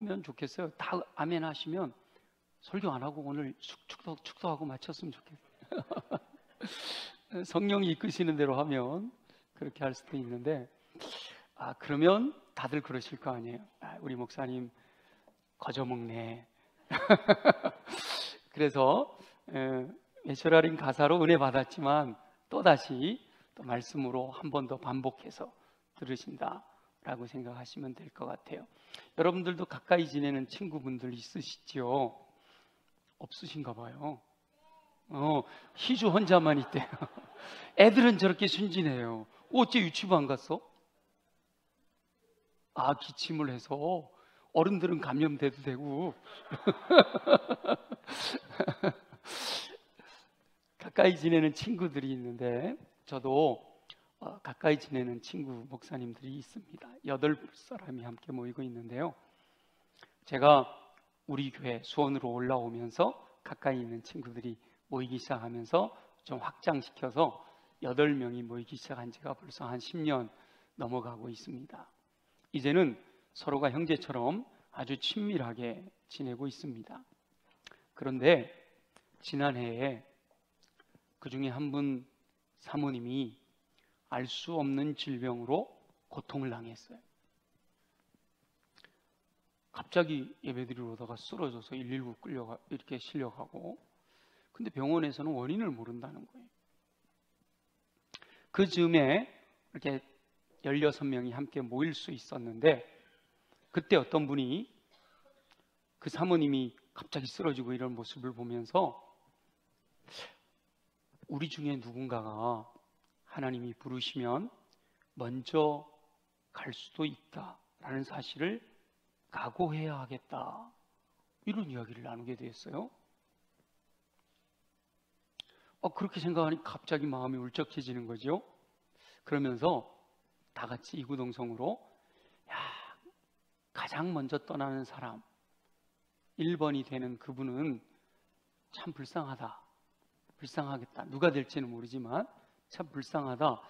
하면 좋겠어요. 다 아멘 하시면 설교 안 하고 오늘 축도하고 마쳤으면 좋겠어요. 성령이 이끄시는 대로 하면 그렇게 할 수도 있는데, 그러면 다들 그러실 거 아니에요. 우리 목사님 거저먹네. 그래서 내추럴인 가사로 은혜 받았지만 또다시 또 말씀으로 한 번 더 반복해서 들으신다라고 생각하시면 될 것 같아요. 여러분들도 가까이 지내는 친구분들 있으시죠? 없으신가 봐요. 희주 혼자만 있대요. 애들은 저렇게 순진해요. 어째 유치부 안 갔어? 기침을 해서 어른들은 감염돼도 되고. 가까이 지내는 친구들이 있는데, 저도 가까이 지내는 친구 목사님들이 있습니다. 8사람이 함께 모이고 있는데요, 제가 우리 교회 수원으로 올라오면서 가까이 있는 친구들이 모이기 시작하면서 좀 확장시켜서 8명이 모이기 시작한 지가 벌써 한 10년 넘어가고 있습니다. 이제는 서로가 형제처럼 아주 친밀하게 지내고 있습니다. 그런데 지난해에 그 중에 한 분 사모님이 알 수 없는 질병으로 고통을 당했어요. 갑자기 예배드리러 오다가 쓰러져서 119 이렇게 실려가고, 근데 병원에서는 원인을 모른다는 거예요. 그 즈음에 이렇게 16명이 함께 모일 수 있었는데, 그때 어떤 분이 그 사모님이 갑자기 쓰러지고 이런 모습을 보면서 우리 중에 누군가가 하나님이 부르시면 먼저 갈 수도 있다라는 사실을 각오해야 하겠다, 이런 이야기를 나누게 되었어요. 그렇게 생각하니 갑자기 마음이 울적해지는 거죠. 그러면서 다 같이 이구동성으로 가장 먼저 떠나는 사람 1번이 되는 그분은 참 불쌍하겠다. 누가 될지는 모르지만 참 불쌍하다.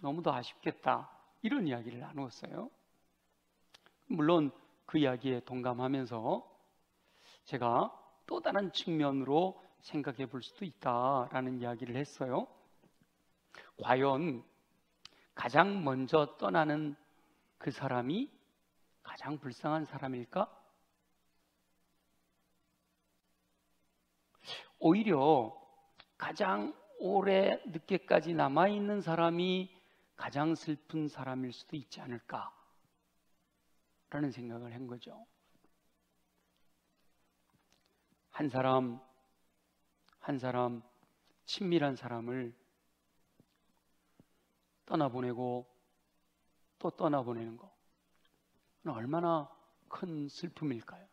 너무도 아쉽겠다. 이런 이야기를 나누었어요. 물론 그 이야기에 동감하면서 제가 또 다른 측면으로 생각해 볼 수도 있다라는 이야기를 했어요. 과연 가장 먼저 떠나는 그 사람이 가장 불쌍한 사람일까? 오히려 가장 오래 늦게까지 남아있는 사람이 가장 슬픈 사람일 수도 있지 않을까 라는 생각을 한 거죠. 한 사람 친밀한 사람을 떠나보내고 또 떠나보내는 거, 얼마나 큰 슬픔일까요?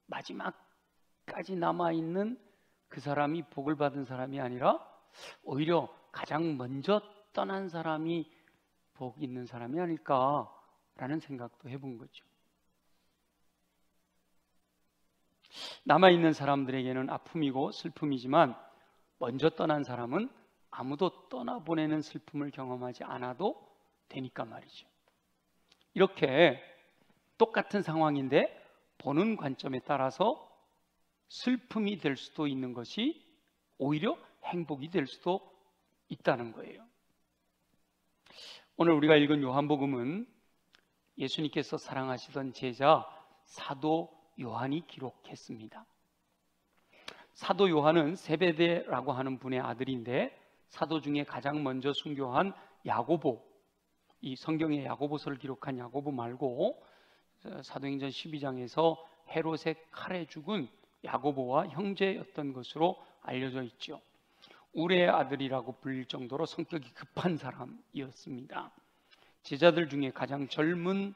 마지막까지 남아있는 그 사람이 복을 받은 사람이 아니라 오히려 가장 먼저 떠난 사람이 복 있는 사람이 아닐까라는 생각도 해본 거죠. 남아있는 사람들에게는 아픔이고 슬픔이지만 먼저 떠난 사람은 아무도 떠나보내는 슬픔을 경험하지 않아도 되니까 말이죠. 이렇게 똑같은 상황인데 보는 관점에 따라서 슬픔이 될 수도 있는 것이 오히려 행복이 될 수도 있다는 거예요. 오늘 우리가 읽은 요한복음은 예수님께서 사랑하시던 제자 사도 요한이 기록했습니다. 사도 요한은 세베대라고 하는 분의 아들인데, 사도 중에 가장 먼저 순교한 야고보, 이 성경의 야고보서를 기록한 야고보 말고 사도행전 12장에서 헤롯의 칼에 죽은 야고보와 형제였던 것으로 알려져 있죠. 울의 아들이라고 불릴 정도로 성격이 급한 사람이었습니다. 제자들 중에 가장 젊은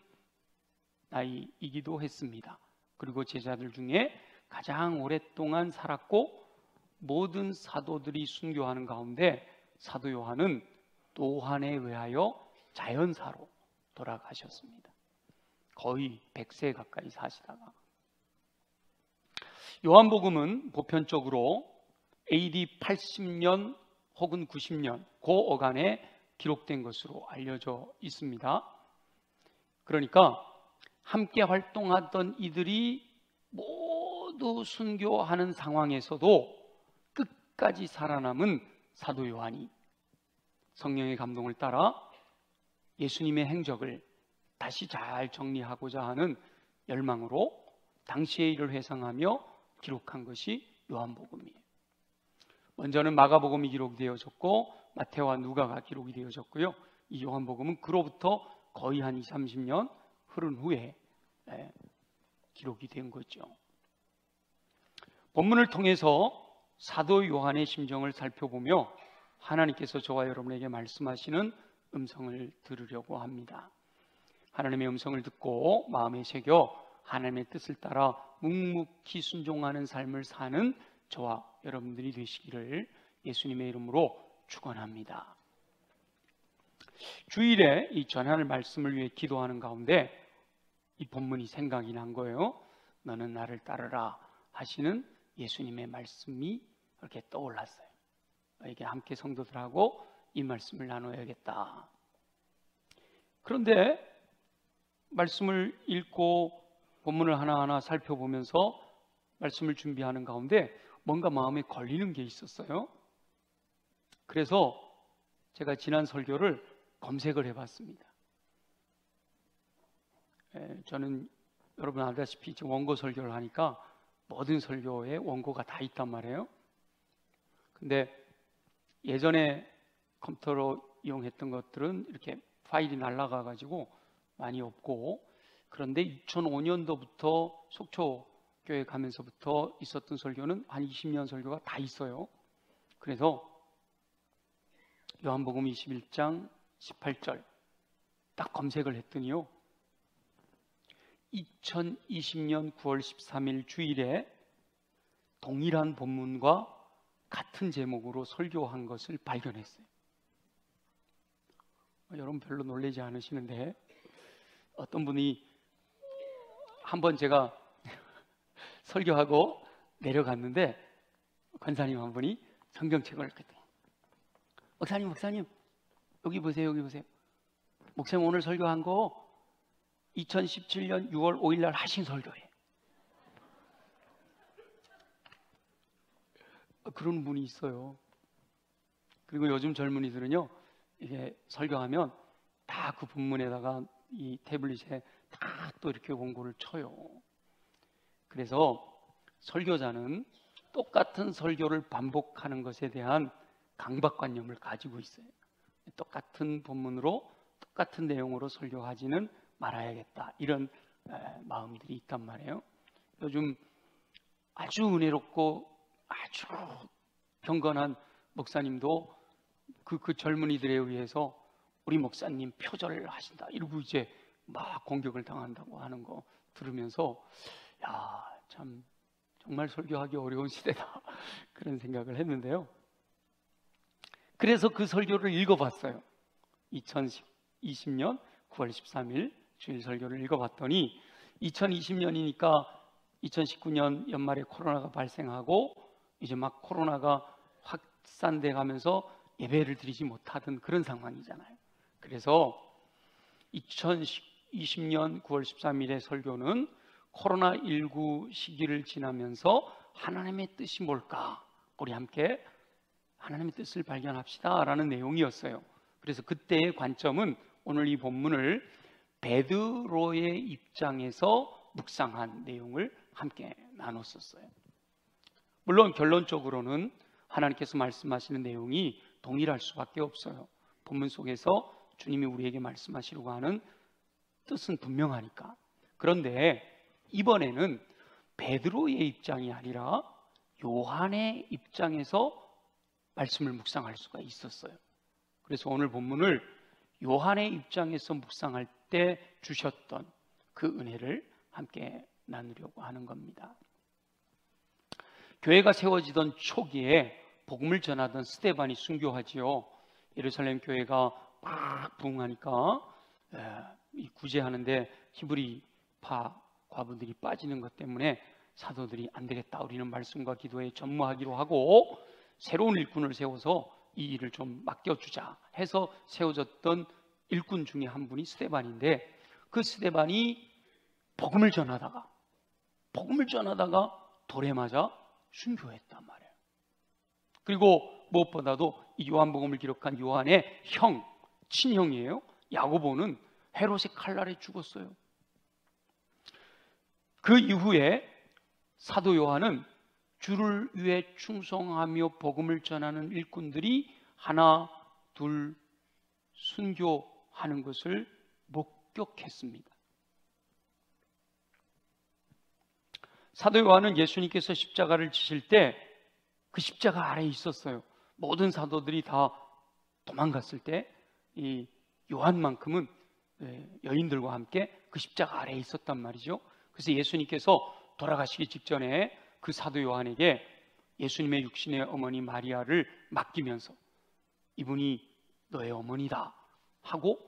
나이이기도 했습니다. 그리고 제자들 중에 가장 오랫동안 살았고, 모든 사도들이 순교하는 가운데 사도 요한은 노환에 의하여 자연사로 돌아가셨습니다. 거의 100세 가까이 사시다가. 요한복음은 보편적으로 AD 80년 혹은 90년 그 어간에 기록된 것으로 알려져 있습니다. 그러니까 함께 활동하던 이들이 모두 순교하는 상황에서도 끝까지 살아남은 사도 요한이 성령의 감동을 따라 예수님의 행적을 다시 잘 정리하고자 하는 열망으로 당시의 일을 회상하며 기록한 것이 요한복음이에요. 먼저는 마가복음이 기록되어졌고 마태와 누가가 기록이 되어졌고요. 이 요한복음은 그로부터 거의 한 20, 30년 흐른 후에 기록이 된 거죠. 본문을 통해서 사도 요한의 심정을 살펴보며 하나님께서 저와 여러분에게 말씀하시는 음성을 들으려고 합니다. 하나님의 음성을 듣고 마음에 새겨 하나님의 뜻을 따라 묵묵히 순종하는 삶을 사는 저와 여러분들이 되시기를 예수님의 이름으로 축원합니다. 주일에 이 전하는 말씀을 위해 기도하는 가운데 이 본문이 생각이 난 거예요. 너는 나를 따르라 하시는 예수님의 말씀이 이렇게 떠올랐어요. 이게 함께 성도들하고 이 말씀을 나눠야겠다. 그런데 말씀을 읽고 본문을 하나하나 살펴보면서 말씀을 준비하는 가운데 뭔가 마음에 걸리는 게 있었어요. 그래서 제가 지난 설교를 검색을 해봤습니다. 저는 여러분 알다시피 원고 설교를 하니까 모든 설교에 원고가 다 있단 말이에요. 근데 예전에 컴퓨터로 이용했던 것들은 이렇게 파일이 날아가 가지고 많이 없고, 그런데 2005년도부터 속초교회 가면서부터 있었던 설교는 한 20년 설교가 다 있어요. 그래서 요한복음 21장 18절 딱 검색을 했더니요, 2020년 9월 13일 주일에 동일한 본문과 같은 제목으로 설교한 것을 발견했어요. 여러분 별로 놀라지 않으시는데, 어떤 분이 한번 제가 설교하고 내려갔는데 권사님 한 분이 성경책을 이렇게, 목사님 여기 보세요, 여기 보세요. 목사님 오늘 설교한 거 2017년 6월 5일 날 하신 설교예요. 그런 분이 있어요. 그리고 요즘 젊은이들은요, 이게 설교하면 다 그 본문에다가 이 태블릿에 다 또 이렇게 원고를 쳐요. 그래서 설교자는 똑같은 설교를 반복하는 것에 대한 강박관념을 가지고 있어요. 똑같은 본문으로 똑같은 내용으로 설교하지는 말아야겠다, 이런 마음들이 있단 말이에요. 요즘 아주 은혜롭고 아주 경건한 목사님도 그 젊은이들에 의해서 우리 목사님 표절을 하신다 이러고 이제 막 공격을 당한다고 하는 거 들으면서, 야, 참 정말 설교하기 어려운 시대다 그런 생각을 했는데요. 그래서 그 설교를 읽어봤어요. 2020년 9월 13일 주일 설교를 읽어봤더니 2020년이니까 2019년 연말에 코로나가 발생하고 이제 막 코로나가 확산돼 가면서 예배를 드리지 못하던 그런 상황이잖아요. 그래서 2020년 9월 13일의 설교는 코로나19 시기를 지나면서 하나님의 뜻이 뭘까? 우리 함께 하나님의 뜻을 발견합시다 라는 내용이었어요. 그래서 그때의 관점은 오늘 이 본문을 베드로의 입장에서 묵상한 내용을 함께 나눴었어요. 물론 결론적으로는 하나님께서 말씀하시는 내용이 동일할 수밖에 없어요. 본문 속에서 주님이 우리에게 말씀하시려고 하는 뜻은 분명하니까. 그런데 이번에는 베드로의 입장이 아니라 요한의 입장에서 말씀을 묵상할 수가 있었어요. 그래서 오늘 본문을 요한의 입장에서 묵상할 때 주셨던 그 은혜를 함께 나누려고 하는 겁니다. 교회가 세워지던 초기에 복음을 전하던 스데반이 순교하지요. 예루살렘 교회가 막 부흥하니까 이 구제하는데 히브리파 과부들이 빠지는 것 때문에 사도들이 안 되겠다, 우리는 말씀과 기도에 전무하기로 하고 새로운 일꾼을 세워서 이 일을 좀 맡겨주자 해서 세워졌던 일꾼 중에 한 분이 스데반인데, 그 스데반이 복음을 전하다가 돌에 맞아 순교했단 말이에요. 그리고 무엇보다도 이 요한복음을 기록한 요한의 친형이에요. 야고보는 헤롯의 칼날에 죽었어요. 그 이후에 사도 요한은 주를 위해 충성하며 복음을 전하는 일꾼들이 하나 둘 순교하는 것을 목격했습니다. 사도 요한은 예수님께서 십자가를 지실 때 그 십자가 아래에 있었어요. 모든 사도들이 다 도망갔을 때 이 요한만큼은 여인들과 함께 그 십자가 아래에 있었단 말이죠. 그래서 예수님께서 돌아가시기 직전에 그 사도 요한에게 예수님의 육신의 어머니 마리아를 맡기면서 이분이 너의 어머니다 하고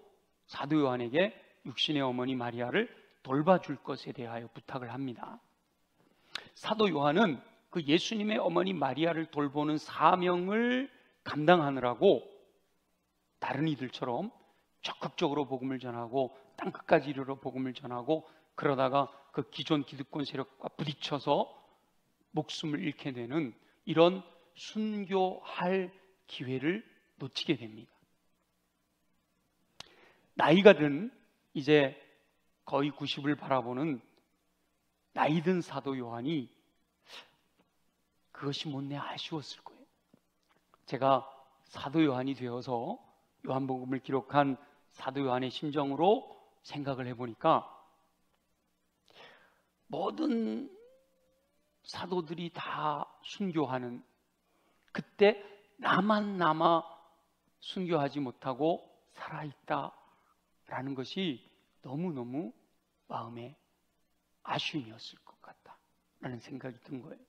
사도 요한에게 육신의 어머니 마리아를 돌봐줄 것에 대하여 부탁을 합니다. 사도 요한은 그 예수님의 어머니 마리아를 돌보는 사명을 감당하느라고 다른 이들처럼 적극적으로 복음을 전하고 땅끝까지 이르러 복음을 전하고 그러다가 그 기존 기득권 세력과 부딪혀서 목숨을 잃게 되는 이런 순교할 기회를 놓치게 됩니다. 나이가 든 이제 거의 90을 바라보는 나이 든 사도 요한이 그것이 못내 아쉬웠을 거예요. 제가 사도 요한이 되어서 요한복음을 기록한 사도 요한의 심정으로 생각을 해보니까 모든 사도들이 다 순교하는 그때 나만 남아 순교하지 못하고 살아있다라는 것이 너무너무 마음에 아쉬움이었을 것 같다라는 생각이 든 거예요.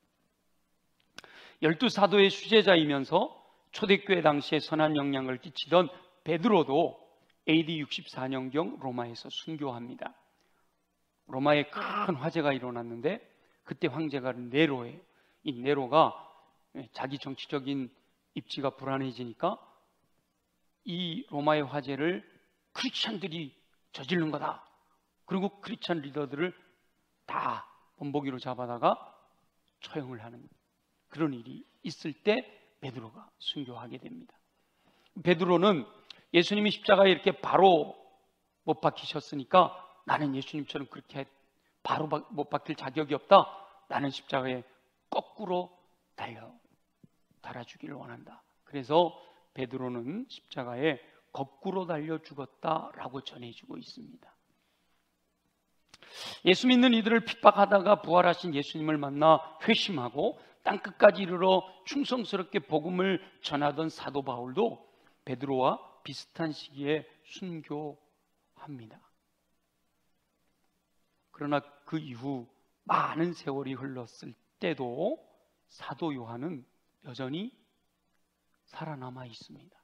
12사도의 수제자이면서 초대교회 당시에 선한 영향을 끼치던 베드로도 AD 64년경 로마에서 순교합니다. 로마에 큰 화재가 일어났는데 그때 황제가 네로예요. 이 네로가 자기 정치적인 입지가 불안해지니까 이 로마의 화재를 크리스찬들이 저지른 거다. 그리고 크리스찬 리더들을 다 본보기로 잡아다가 처형을 하는 그런 일이 있을 때 베드로가 순교하게 됩니다. 베드로는 예수님이 십자가에 이렇게 바로 못 박히셨으니까 나는 예수님처럼 그렇게 바로 못 박힐 자격이 없다. 나는 십자가에 거꾸로 달아주기를 원한다. 그래서 베드로는 십자가에 거꾸로 달려 죽었다라고 전해지고 있습니다. 예수 믿는 이들을 핍박하다가 부활하신 예수님을 만나 회심하고 땅끝까지 이르러 충성스럽게 복음을 전하던 사도 바울도 베드로와 비슷한 시기에 순교합니다. 그러나 그 이후 많은 세월이 흘렀을 때도 사도 요한은 여전히 살아남아 있습니다.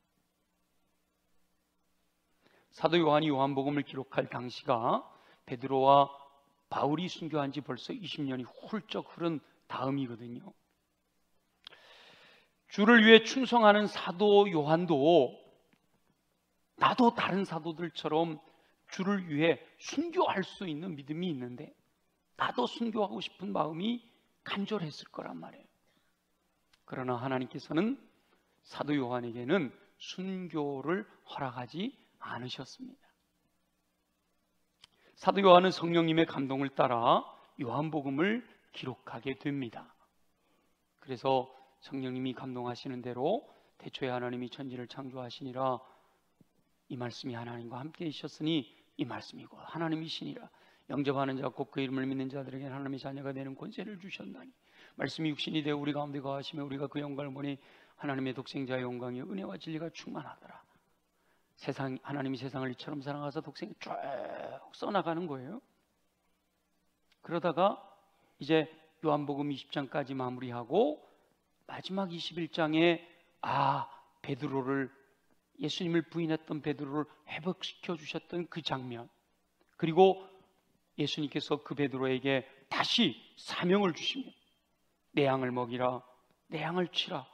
사도 요한이 요한복음을 기록할 당시가 베드로와 바울이 순교한 지 벌써 20년이 훌쩍 흐른 다음이거든요. 주를 위해 충성하는 사도 요한도 나도 다른 사도들처럼 주를 위해 순교할 수 있는 믿음이 있는데 나도 순교하고 싶은 마음이 간절했을 거란 말이에요. 그러나 하나님께서는 사도 요한에게는 순교를 허락하지 않으셨습니다. 사도 요한은 성령님의 감동을 따라 요한복음을 기록하게 됩니다. 그래서 성령님이 감동하시는 대로 태초에 하나님이 천지를 창조하시니라 이 말씀이 하나님과 함께 있었으니 이 말씀이 곧 하나님이시니라 영접하는 자 곧 그 이름을 믿는 자들에게 하나님의 자녀가 되는 권세를 주셨나니 말씀이 육신이 되어 우리 가운데 거하시며 우리가 그 영광을 보니 하나님의 독생자의 영광이 은혜와 진리가 충만하더라. 하나님이 세상을 이처럼 사랑하사 독생을 쭉 써나가는 거예요. 그러다가 이제 요한복음 20장까지 마무리하고 마지막 21장에 베드로를 예수님을 부인했던 베드로를 회복시켜 주셨던 그 장면, 그리고 예수님께서 그 베드로에게 다시 사명을 주시며 내 양을 먹이라, 내 양을 치라,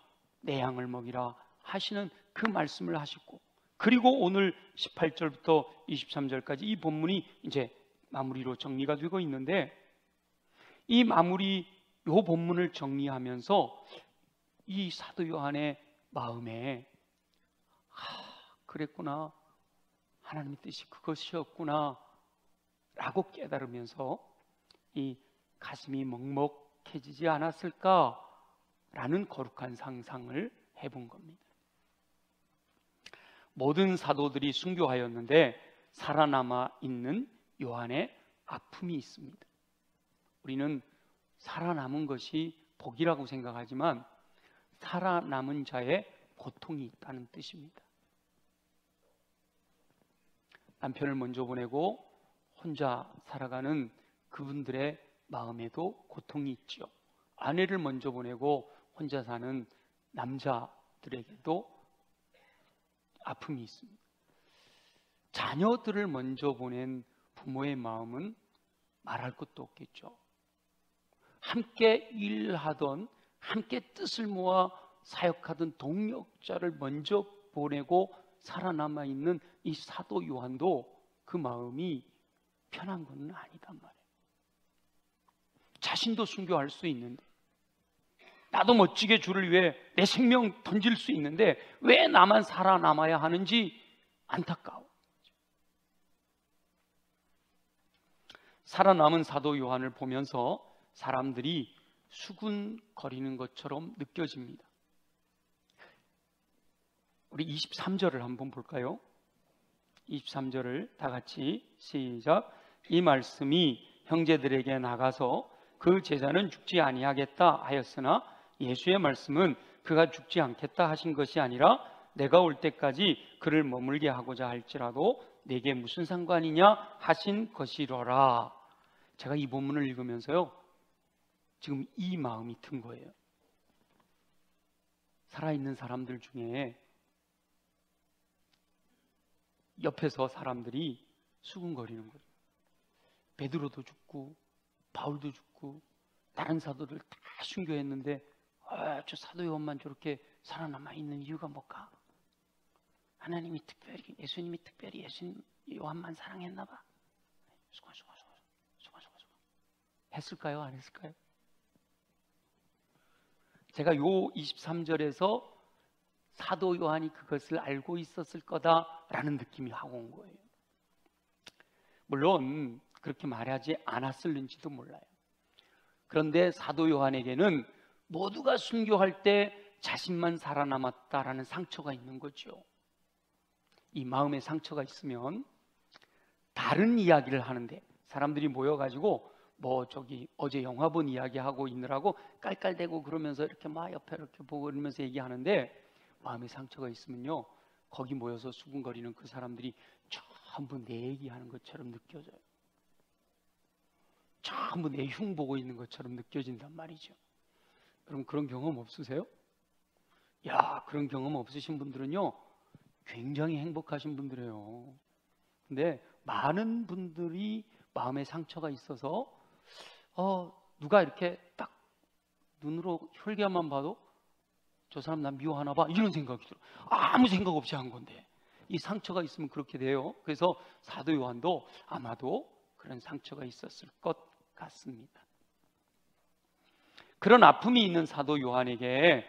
내 양을 먹이라 하시는 그 말씀을 하셨고, 그리고 오늘 18절부터 23절까지 이 본문이 이제 마무리로 정리가 되고 있는데, 이 마무리, 요 본문을 정리하면서 이 사도 요한의 마음에 그랬구나, 하나님의 뜻이 그것이었구나 라고 깨달으면서 이 가슴이 먹먹해지지 않았을까라는 거룩한 상상을 해본 겁니다. 모든 사도들이 순교하였는데 살아남아 있는 요한의 아픔이 있습니다. 우리는 살아남은 것이 복이라고 생각하지만 살아남은 자의 고통이 있다는 뜻입니다. 남편을 먼저 보내고 혼자 살아가는 그분들의 마음에도 고통이 있죠. 아내를 먼저 보내고 혼자 사는 남자들에게도 아픔이 있습니다. 자녀들을 먼저 보낸 부모의 마음은 말할 것도 없겠죠. 함께 일하던, 함께 뜻을 모아 사역하던 동역자를 먼저 보내고 살아남아 있는 이 사도 요한도 그 마음이 편한 건 아니단 말이에요. 자신도 순교할 수 있는데, 나도 멋지게 주를 위해 내 생명 던질 수 있는데 왜 나만 살아남아야 하는지 안타까워. 살아남은 사도 요한을 보면서 사람들이 수군거리는 것처럼 느껴집니다. 우리 23절을 한번 볼까요? 23절을 다 같이 시작. 이 말씀이 형제들에게 나가서 그 제자는 죽지 아니하겠다 하였으나 예수의 말씀은 그가 죽지 않겠다 하신 것이 아니라 내가 올 때까지 그를 머물게 하고자 할지라도 내게 무슨 상관이냐 하신 것이로라. 제가 이 본문을 읽으면서요, 지금 이 마음이 든 거예요. 살아있는 사람들 중에 옆에서 사람들이 수군거리는 거죠. 베드로도 죽고 바울도 죽고 다른 사도들 다 순교했는데 저 사도 요한만 저렇게 살아남아 있는 이유가 뭘까? 하나님이 특별히, 예수님이 특별히 예수님 요한만 사랑했나 봐. 수고 했을까요? 안 했을까요? 제가 요 23절에서 사도 요한이 그것을 알고 있었을 거다라는 느낌이 하고 온 거예요. 물론 그렇게 말하지 않았을는지도 몰라요. 그런데 사도 요한에게는 모두가 순교할 때 자신만 살아남았다라는 상처가 있는 거죠. 이 마음의 상처가 있으면 다른 이야기를 하는데, 사람들이 모여가지고 어제 영화 본 이야기하고 있느라고 깔깔대고 그러면서 이렇게 막 옆에 이렇게 보고 그러면서 얘기하는데, 마음의 상처가 있으면요, 거기 모여서 수군거리는 그 사람들이 전부 내 얘기하는 것처럼 느껴져요. 전부 내 흉 보고 있는 것처럼 느껴진단 말이죠. 여러분 그런 경험 없으세요? 그런 경험 없으신 분들은요 굉장히 행복하신 분들이에요. 근데 많은 분들이 마음에 상처가 있어서 누가 이렇게 딱 눈으로 혈기만 봐도 저 사람 난 미워하나 봐, 이런 생각이 들어요. 아무 생각 없이 한 건데 이 상처가 있으면 그렇게 돼요. 그래서 사도 요한도 아마도 그런 상처가 있었을 것 같습니다. 그런 아픔이 있는 사도 요한에게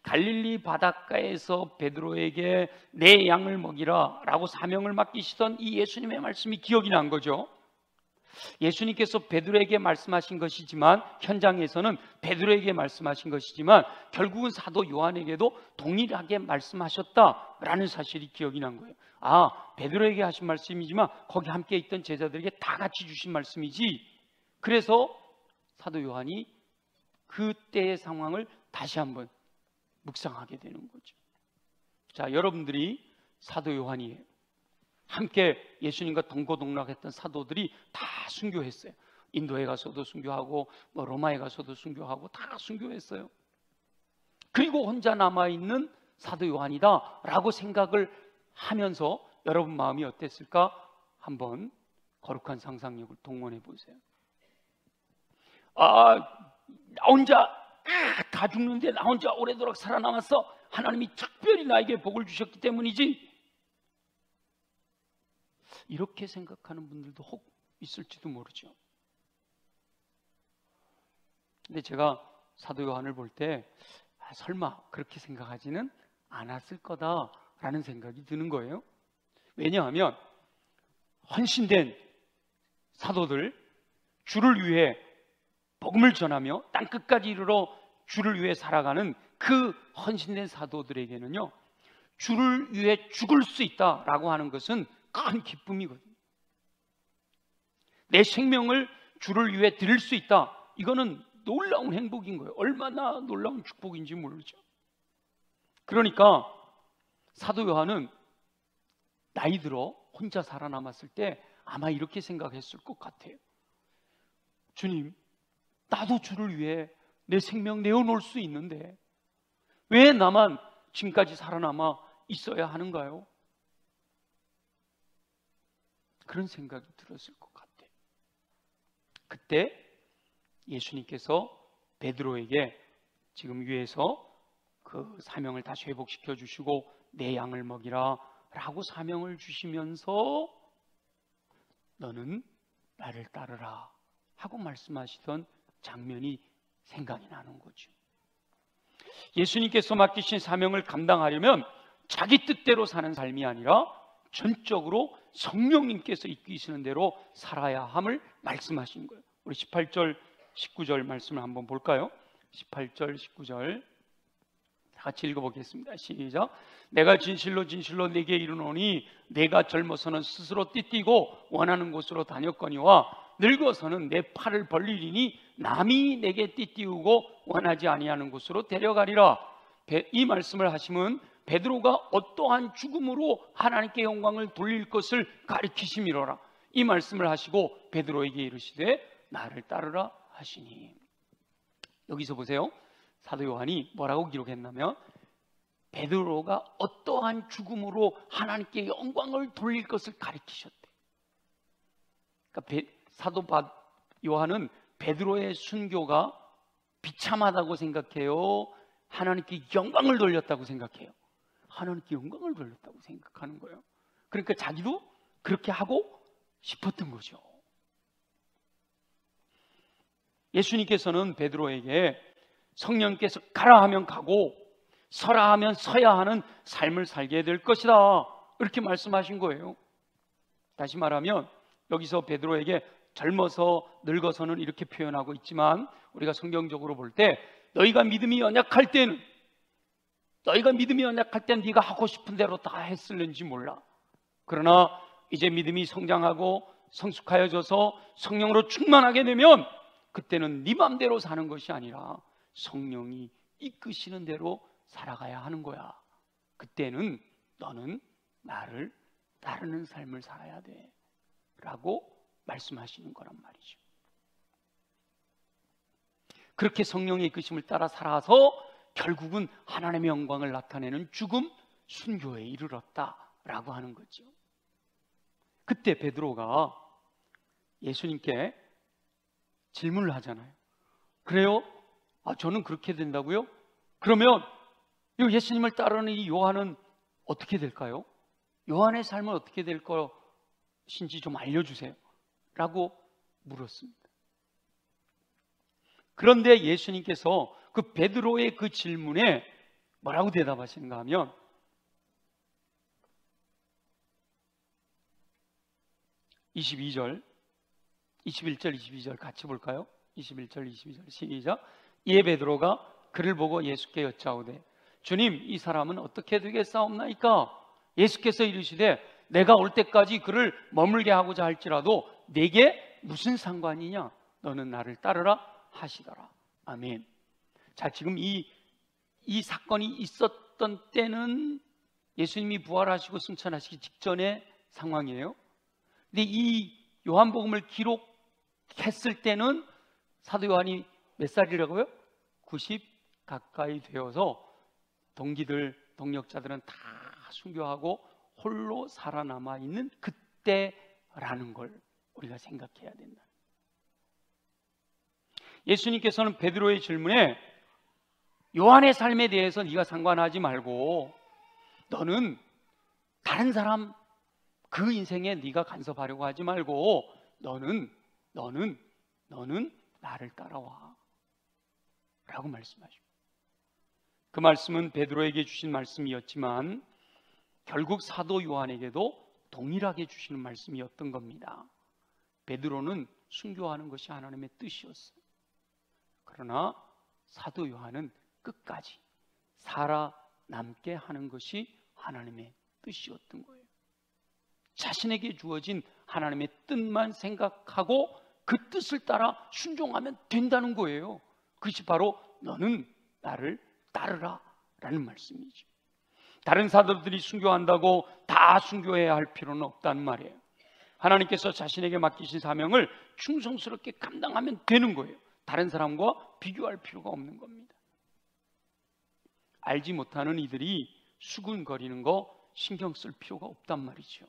갈릴리 바닷가에서 베드로에게 내 양을 먹이라 라고 사명을 맡기시던 이 예수님의 말씀이 기억이 난 거죠. 예수님께서 베드로에게 말씀하신 것이지만, 현장에서는 베드로에게 말씀하신 것이지만 결국은 사도 요한에게도 동일하게 말씀하셨다라는 사실이 기억이 난 거예요. 베드로에게 하신 말씀이지만 거기 함께 있던 제자들에게 다 같이 주신 말씀이지. 그래서 사도 요한이 그때의 상황을 다시 한번 묵상하게 되는 거죠. 자, 여러분들이 사도 요한이에요. 함께 예수님과 동고동락했던 사도들이 다 순교했어요. 인도에 가서도 순교하고 로마에 가서도 순교하고 다 순교했어요. 그리고 혼자 남아있는 사도 요한이다 라고 생각을 하면서 여러분 마음이 어땠을까? 한번 거룩한 상상력을 동원해 보세요. 나 혼자 다 죽는데 나 혼자 오래도록 살아남았어. 하나님이 특별히 나에게 복을 주셨기 때문이지. 이렇게 생각하는 분들도 혹 있을지도 모르죠. 근데 제가 사도 요한을 볼 때 설마 그렇게 생각하지는 않았을 거다라는 생각이 드는 거예요. 왜냐하면 헌신된 사도들, 주를 위해 복음을 전하며 땅끝까지 이르러 주를 위해 살아가는 그 헌신된 사도들에게는요, 주를 위해 죽을 수 있다라고 하는 것은 큰 기쁨이거든요. 내 생명을 주를 위해 드릴 수 있다, 이거는 놀라운 행복인 거예요. 얼마나 놀라운 축복인지 모르죠. 그러니까 사도 요한은 나이 들어 혼자 살아남았을 때 아마 이렇게 생각했을 것 같아요. 주님, 나도 주를 위해 내 생명 내어놓을 수 있는데 왜 나만 지금까지 살아남아 있어야 하는가요? 그런 생각이 들었을 것 같아요. 그때 예수님께서 베드로에게 지금 위에서 그 사명을 다시 회복시켜 주시고 내 양을 먹이라 라고 사명을 주시면서 너는 나를 따르라 하고 말씀하시던 장면이 생각이 나는 거죠. 예수님께서 맡기신 사명을 감당하려면 자기 뜻대로 사는 삶이 아니라 전적으로 성령님께서 이끄시는 대로 살아야 함을 말씀하신 거예요. 우리 18절 19절 말씀을 한번 볼까요? 18절 19절 같이 읽어보겠습니다. 시작. 내가 진실로 진실로 네게 이르노니 내가 젊어서는 스스로 띠띠고 원하는 곳으로 다녔거니와 늙어서는 내 팔을 벌리리니 남이 내게 띠띠우고 원하지 아니하는 곳으로 데려가리라. 이 말씀을 하시면 베드로가 어떠한 죽음으로 하나님께 영광을 돌릴 것을 가리키심이로라. 이 말씀을 하시고 베드로에게 이르시되 나를 따르라 하시니. 여기서 보세요. 사도 요한이 뭐라고 기록했냐면 베드로가 어떠한 죽음으로 하나님께 영광을 돌릴 것을 가리키셨대. 그러니까 사도 요한은 베드로의 순교가 비참하다고 생각해요? 하나님께 영광을 돌렸다고 생각해요? 하나님께 영광을 돌렸다고 생각하는 거예요. 그러니까 자기도 그렇게 하고 싶었던 거죠. 예수님께서는 베드로에게 성령께서 가라 하면 가고 서라 하면 서야 하는 삶을 살게 될 것이다, 이렇게 말씀하신 거예요. 다시 말하면 여기서 베드로에게 젊어서 늙어서는 이렇게 표현하고 있지만 우리가 성경적으로 볼 때 너희가 믿음이 연약할 때는 네가 하고 싶은 대로 다 했을는지 몰라. 그러나 이제 믿음이 성장하고 성숙하여져서 성령으로 충만하게 되면 그때는 네 맘대로 사는 것이 아니라 성령이 이끄시는 대로 살아가야 하는 거야. 그때는 너는 나를 따르는 삶을 살아야 돼 라고 말씀하시는 거란 말이죠. 그렇게 성령의 이끄심을 따라 살아서 결국은 하나님의 영광을 나타내는 죽음, 순교에 이르렀다라고 하는 거죠. 그때 베드로가 예수님께 질문을 하잖아요. 그래요? 저는 그렇게 된다고요? 그러면 이 예수님을 따르는 이 요한은 어떻게 될까요? 요한의 삶은 어떻게 될 것인지 좀 알려주세요 라고 물었습니다. 그런데 예수님께서 그 베드로의 그 질문에 뭐라고 대답하시는가 하면 21절 22절 같이 볼까요? 21절 22절 시작. 이에 베드로가 그를 보고 예수께 여짜오되 주님, 이 사람은 어떻게 되겠사옵나이까? 예수께서 이르시되 내가 올 때까지 그를 머물게 하고자 할지라도 내게 무슨 상관이냐? 너는 나를 따르라 하시더라. 아멘. 자, 지금 이 사건이 있었던 때는 예수님이 부활하시고 승천하시기 직전의 상황이에요. 근데 이 요한복음을 기록했을 때는 사도 요한이 몇 살이라고요? 90 가까이 되어서 동력자들은 다 순교하고 홀로 살아남아 있는 그때라는 걸 우리가 생각해야 된다. 예수님께서는 베드로의 질문에 요한의 삶에 대해서 네가 상관하지 말고 너는 다른 사람 그 인생에 네가 간섭하려고 하지 말고 너는 나를 따라와 라고 말씀하십니다. 그 말씀은 베드로에게 주신 말씀이었지만 결국 사도 요한에게도 동일하게 주시는 말씀이었던 겁니다. 베드로는 순교하는 것이 하나님의 뜻이었어요. 그러나 사도 요한은 끝까지 살아남게 하는 것이 하나님의 뜻이었던 거예요. 자신에게 주어진 하나님의 뜻만 생각하고 그 뜻을 따라 순종하면 된다는 거예요. 그것이 바로 너는 나를 따르라 라는 말씀이죠. 다른 사도들이 순교한다고 다 순교해야 할 필요는 없다는 말이에요. 하나님께서 자신에게 맡기신 사명을 충성스럽게 감당하면 되는 거예요. 다른 사람과 비교할 필요가 없는 겁니다. 알지 못하는 이들이 수군거리는 거 신경 쓸 필요가 없단 말이죠.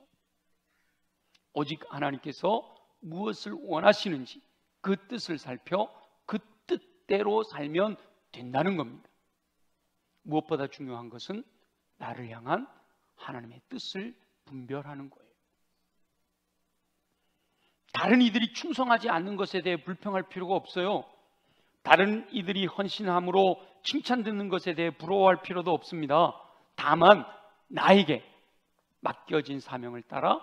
오직 하나님께서 무엇을 원하시는지 그 뜻을 살펴 그 뜻대로 살면 된다는 겁니다. 무엇보다 중요한 것은 나를 향한 하나님의 뜻을 분별하는 거예요. 다른 이들이 충성하지 않는 것에 대해 불평할 필요가 없어요. 다른 이들이 헌신함으로 칭찬 듣는 것에 대해 부러워할 필요도 없습니다. 다만 나에게 맡겨진 사명을 따라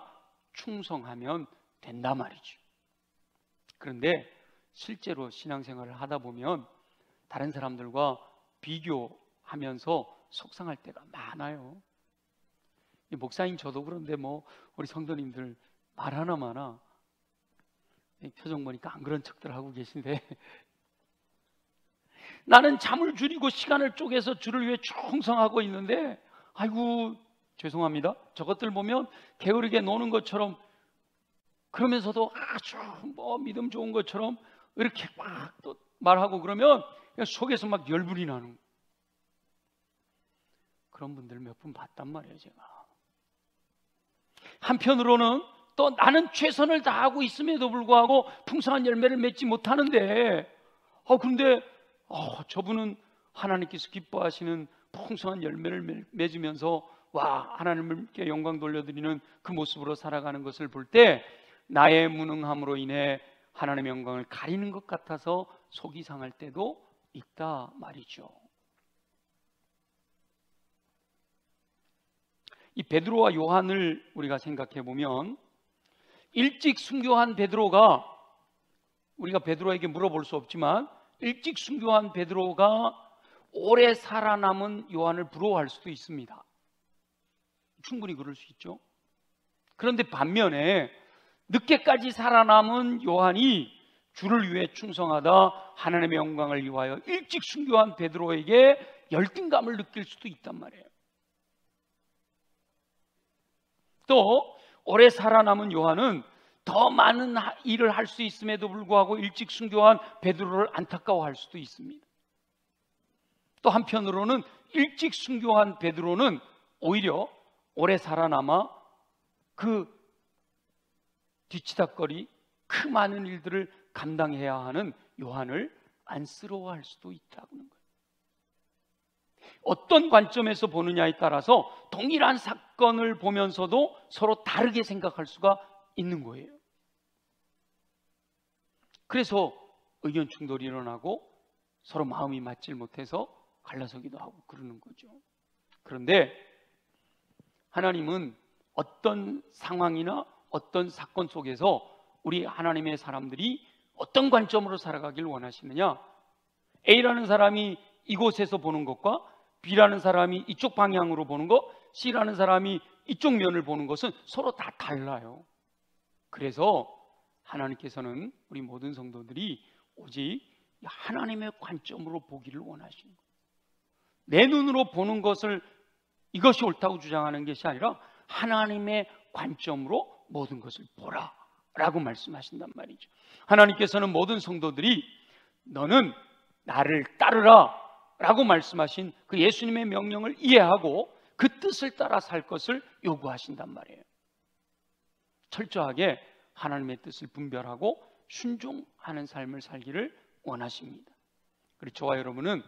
충성하면 된다 말이죠. 그런데 실제로 신앙생활을 하다 보면 다른 사람들과 비교하면서 속상할 때가 많아요. 목사님 저도 그런데 우리 성도님들 말 하나마나 표정 보니까 안 그런 척들 하고 계신데 나는 잠을 줄이고 시간을 쪼개서 주를 위해 충성하고 있는데 아이고 죄송합니다. 저것들 보면 게으르게 노는 것처럼 그러면서도 아주 믿음 좋은 것처럼 이렇게 막 또 말하고 그러면 속에서 막 열불이 나는 거예요. 그런 분들 몇 분 봤단 말이에요 제가. 한편으로는 또 나는 최선을 다하고 있음에도 불구하고 풍성한 열매를 맺지 못하는데 그런데 저분은 하나님께서 기뻐하시는 풍성한 열매를 맺으면서 와 하나님께 영광 돌려드리는 그 모습으로 살아가는 것을 볼 때 나의 무능함으로 인해 하나님의 영광을 가리는 것 같아서 속이 상할 때도 있다 말이죠. 이 베드로와 요한을 우리가 생각해 보면 일찍 순교한 베드로가 우리가 베드로에게 물어볼 수 없지만 일찍 순교한 베드로가 오래 살아남은 요한을 부러워할 수도 있습니다. 충분히 그럴 수 있죠. 그런데 반면에 늦게까지 살아남은 요한이 주를 위해 충성하다 하나님의 영광을 위하여 일찍 순교한 베드로에게 열등감을 느낄 수도 있단 말이에요. 또 오래 살아남은 요한은 더 많은 일을 할 수 있음에도 불구하고 일찍 순교한 베드로를 안타까워할 수도 있습니다. 또 한편으로는 일찍 순교한 베드로는 오히려 오래 살아남아 그 뒤치다거리 그 많은 일들을 감당해야 하는 요한을 안쓰러워할 수도 있다는 거예요. 어떤 관점에서 보느냐에 따라서 동일한 사건을 보면서도 서로 다르게 생각할 수가 있는 거예요. 그래서 의견 충돌이 일어나고 서로 마음이 맞질 못해서 갈라서기도 하고 그러는 거죠. 그런데 하나님은 어떤 상황이나 어떤 사건 속에서 우리 하나님의 사람들이 어떤 관점으로 살아가길 원하시느냐? A라는 사람이 이곳에서 보는 것과 B라는 사람이 이쪽 방향으로 보는 것, C라는 사람이 이쪽 면을 보는 것은 서로 다 달라요. 그래서 하나님께서는 우리 모든 성도들이 오직 하나님의 관점으로 보기를 원하시는 거예요. 내 눈으로 보는 것을 이것이 옳다고 주장하는 것이 아니라 하나님의 관점으로 모든 것을 보라 라고 말씀하신단 말이죠. 하나님께서는 모든 성도들이 너는 나를 따르라 라고 말씀하신 그 예수님의 명령을 이해하고 그 뜻을 따라 살 것을 요구하신단 말이에요. 철저하게 하나님의 뜻을 분별하고 순종하는 삶을 살기를 원하십니다. 그리고 저와 여러분은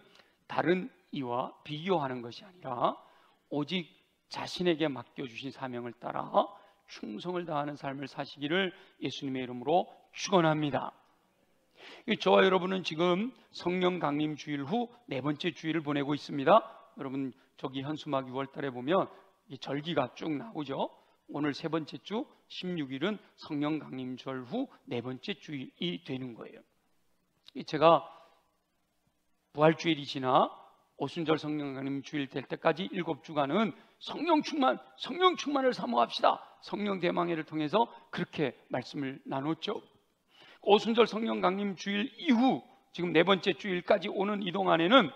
다른 이와 비교하는 것이 아니라 오직 자신에게 맡겨주신 사명을 따라 충성을 다하는 삶을 사시기를 예수님의 이름으로 축원합니다. 저와 여러분은 지금 성령 강림 주일 후 네 번째 주일을 보내고 있습니다. 여러분 저기 현수막 6월달에 보면 이 절기가 쭉 나오죠. 오늘 세 번째 주 16일은 성령 강림절 후 네 번째 주일이 되는 거예요. 제가 부활주일이 지나 오순절 성령 강림 주일 될 때까지 7주간은 성령 충만을 사모합시다. 성령 대망회를 통해서 그렇게 말씀을 나눴죠. 오순절 성령 강림 주일 이후 지금 네 번째 주일까지 오는 이 동안에는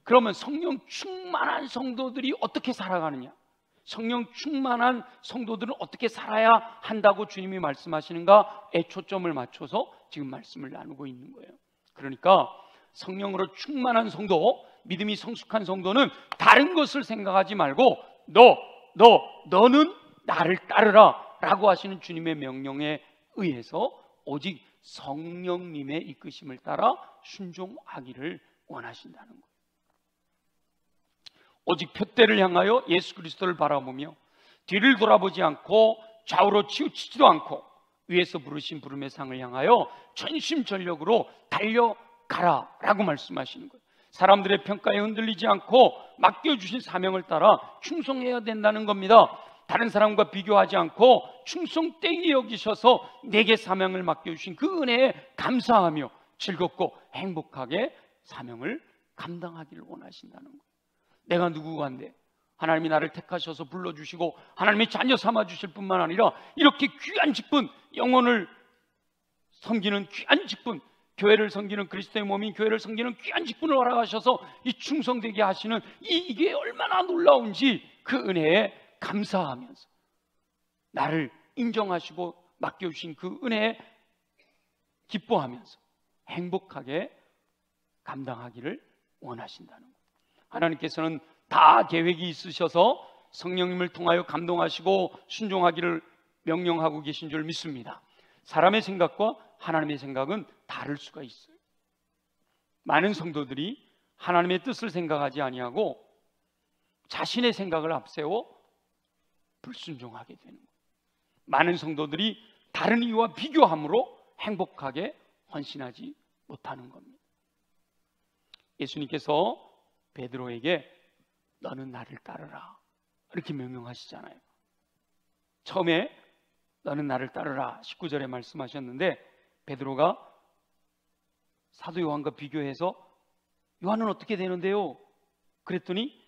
그러면 성령 충만한 성도들이 어떻게 살아가느냐, 성령 충만한 성도들은 어떻게 살아야 한다고 주님이 말씀하시는가에 초점을 맞춰서 지금 말씀을 나누고 있는 거예요. 그러니까 성령으로 충만한 성도, 믿음이 성숙한 성도는 다른 것을 생각하지 말고 너는 나를 따르라 라고 하시는 주님의 명령에 의해서 오직 성령님의 이끄심을 따라 순종하기를 원하신다는 거예요. 오직 푯대를 향하여 예수 그리스도를 바라보며 뒤를 돌아보지 않고 좌우로 치우치지도 않고 위에서 부르신 부름의 상을 향하여 전심전력으로 달려가라 라고 말씀하시는 거예요. 사람들의 평가에 흔들리지 않고 맡겨주신 사명을 따라 충성해야 된다는 겁니다. 다른 사람과 비교하지 않고 충성되게 여기셔서 내게 사명을 맡겨주신 그 은혜에 감사하며 즐겁고 행복하게 사명을 감당하기를 원하신다는 거예요. 내가 누구간데 하나님이 나를 택하셔서 불러주시고 하나님의 자녀 삼아주실 뿐만 아니라 이렇게 귀한 직분, 영혼을 섬기는 귀한 직분, 교회를 섬기는 그리스도의 몸인 교회를 섬기는 귀한 직분을 허락하셔서 이 충성되게 하시는 이게 얼마나 놀라운지 그 은혜에 감사하면서 나를 인정하시고 맡겨주신 그 은혜에 기뻐하면서 행복하게 감당하기를 원하신다는 거예요. 하나님께서는 다 계획이 있으셔서 성령님을 통하여 감동하시고 순종하기를 명령하고 계신 줄 믿습니다. 사람의 생각과 하나님의 생각은 다를 수가 있어요. 많은 성도들이 하나님의 뜻을 생각하지 아니하고 자신의 생각을 앞세워 불순종하게 되는 거예요. 많은 성도들이 다른 이와 비교함으로 행복하게 헌신하지 못하는 겁니다. 예수님께서 베드로에게 너는 나를 따르라 이렇게 명령하시잖아요. 처음에 너는 나를 따르라 19절에 말씀하셨는데 베드로가 사도 요한과 비교해서 요한은 어떻게 되는데요? 그랬더니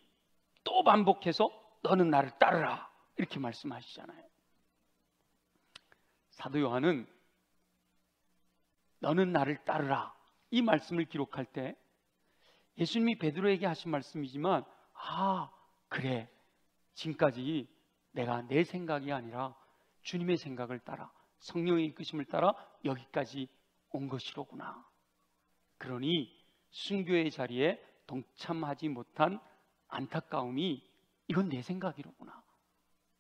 또 반복해서 너는 나를 따르라 이렇게 말씀하시잖아요. 사도 요한은 너는 나를 따르라 이 말씀을 기록할 때 예수님이 베드로에게 하신 말씀이지만 그래 지금까지 내가 내 생각이 아니라 주님의 생각을 따라 성령의 이끄심을 따라 여기까지 온 것이로구나. 그러니 순교의 자리에 동참하지 못한 안타까움이 이건 내 생각이로구나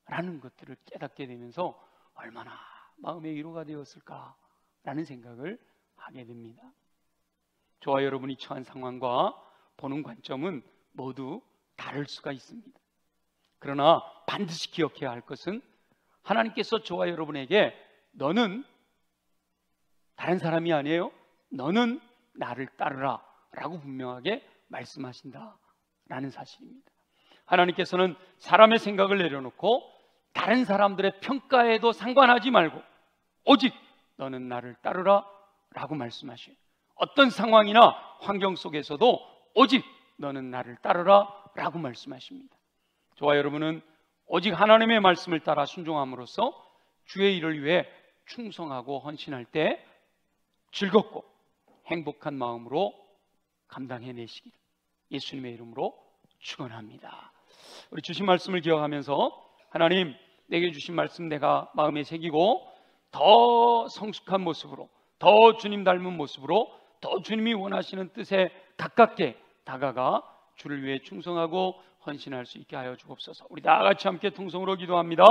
라는 것들을 깨닫게 되면서 얼마나 마음의 위로가 되었을까 라는 생각을 하게 됩니다. 저와 여러분이 처한 상황과 보는 관점은 모두 다를 수가 있습니다. 그러나 반드시 기억해야 할 것은 하나님께서 저와 여러분에게 너는 다른 사람이 아니에요. 너는 나를 따르라 라고 분명하게 말씀하신다 라는 사실입니다. 하나님께서는 사람의 생각을 내려놓고 다른 사람들의 평가에도 상관하지 말고 오직 너는 나를 따르라 라고 말씀하셔요. 어떤 상황이나 환경 속에서도 오직 너는 나를 따르라 라고 말씀하십니다. 저와 여러분은 오직 하나님의 말씀을 따라 순종함으로써 주의 일을 위해 충성하고 헌신할 때 즐겁고 행복한 마음으로 감당해내시기를 예수님의 이름으로 축원합니다. 우리 주신 말씀을 기억하면서 하나님 내게 주신 말씀 내가 마음에 새기고 더 성숙한 모습으로 더 주님 닮은 모습으로 더 주님이 원하시는 뜻에 가깝게 다가가 주를 위해 충성하고 헌신할 수 있게 하여 주옵소서. 우리 다 같이 함께 통성으로 기도합니다.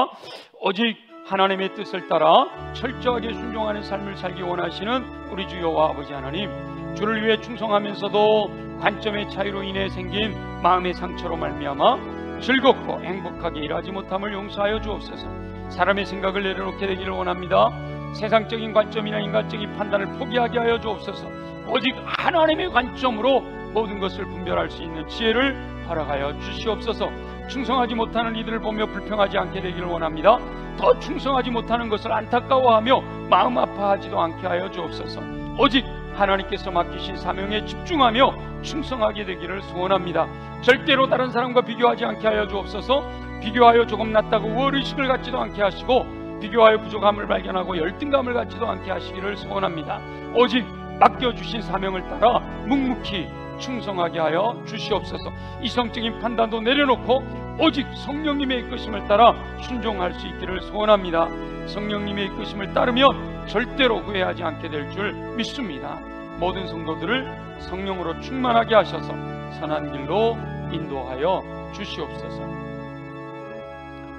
오직 하나님의 뜻을 따라 철저하게 순종하는 삶을 살기 원하시는 우리 주 여호와 아버지 하나님, 주를 위해 충성하면서도 관점의 차이로 인해 생긴 마음의 상처로 말미암아 즐겁고 행복하게 일하지 못함을 용서하여 주옵소서. 사람의 생각을 내려놓게 되기를 원합니다. 세상적인 관점이나 인간적인 판단을 포기하게 하여 주옵소서. 오직 하나님의 관점으로 모든 것을 분별할 수 있는 지혜를 허락하여 주시옵소서. 충성하지 못하는 이들을 보며 불평하지 않게 되기를 원합니다. 더 충성하지 못하는 것을 안타까워하며 마음 아파하지도 않게 하여 주옵소서. 오직 하나님께서 맡기신 사명에 집중하며 충성하게 되기를 소원합니다. 절대로 다른 사람과 비교하지 않게 하여 주옵소서. 비교하여 조금 낫다고 우월의식을 갖지도 않게 하시고, 비교하여 부족함을 발견하고 열등감을 갖지도 않게 하시기를 소원합니다. 오직 맡겨주신 사명을 따라 묵묵히 충성하게 하여 주시옵소서. 이성적인 판단도 내려놓고 오직 성령님의 이끄심을 따라 순종할 수 있기를 소원합니다. 성령님의 이끄심을 따르면 절대로 후회하지 않게 될 줄 믿습니다. 모든 성도들을 성령으로 충만하게 하셔서 선한 길로 인도하여 주시옵소서.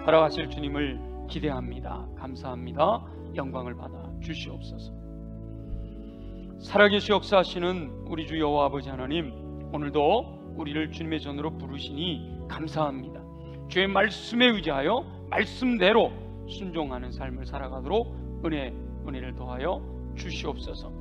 허락하실 주님을 기대합니다. 감사합니다. 영광을 받아 주시옵소서. 살아계시 역사하시는 우리 주 여호와 아버지 하나님, 오늘도 우리를 주님의 전으로 부르시니 감사합니다. 주의 말씀에 의지하여 말씀대로 순종하는 삶을 살아가도록 은혜를 더하여 주시옵소서.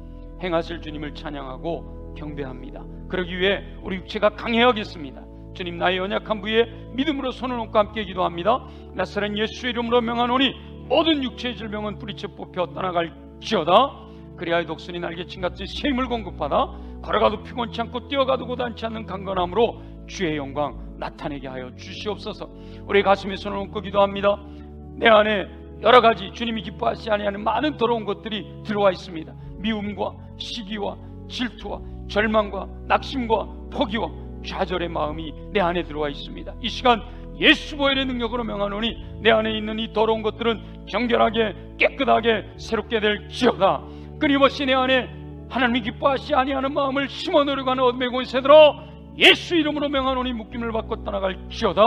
행하실 주님을 찬양하고 경배합니다. 그러기 위해 우리 육체가 강해야겠습니다. 주님, 나의 연약한 부위에 믿음으로 손을 얹고 함께 기도합니다. 나사렛 예수의 이름으로 명하노니 모든 육체의 질병은 뿌리째 뽑혀 떠나갈지어다. 그리하여 독수리 날개친같이 새 힘을 공급받아 걸어가도 피곤치 않고 뛰어가도 고단치 않는 강건함으로 주의 영광 나타내게 하여 주시옵소서. 우리 가슴에 손을 얹고 기도합니다. 내 안에 여러 가지 주님이 기뻐하시지 아니하는 많은 더러운 것들이 들어와 있습니다. 미움과 시기와 질투와 절망과 낙심과 포기와 좌절의 마음이 내 안에 들어와 있습니다. 이 시간 예수 보혈의 능력으로 명하노니 내 안에 있는 이 더러운 것들은 정결하게 깨끗하게 새롭게 될지어다. 끊임없이 내 안에 하나님이 기뻐하시지 아니하는 마음을 심어 내려가는 어둠의 권세들아, 예수 이름으로 명하노니 묶임을 받고 떠나갈지어다.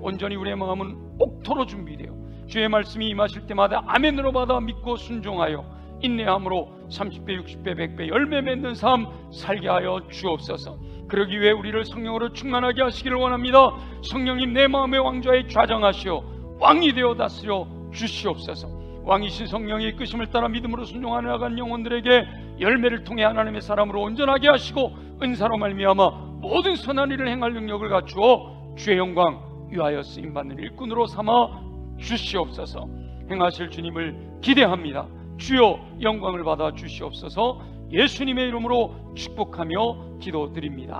온전히 우리의 마음은 옥토로 준비되어 주의 말씀이 임하실 때마다 아멘으로 받아 믿고 순종하여 인내함으로 30배 60배 100배 열매 맺는 삶 살게 하여 주옵소서. 그러기 위해 우리를 성령으로 충만하게 하시기를 원합니다. 성령님, 내 마음의 왕좌에 좌정하시어 왕이 되어 다스려 주시옵소서. 왕이신 성령의 이끄심을 따라 믿음으로 순종하여 나간 영혼들에게 열매를 통해 하나님의 사람으로 온전하게 하시고 은사로 말미암아 모든 선한 일을 행할 능력을 갖추어 주의 영광 위하여 쓰임받는 일꾼으로 삼아 주시옵소서. 행하실 주님을 기대합니다. 주여 영광을 받아 주시옵소서. 예수님의 이름으로 축복하며 기도드립니다.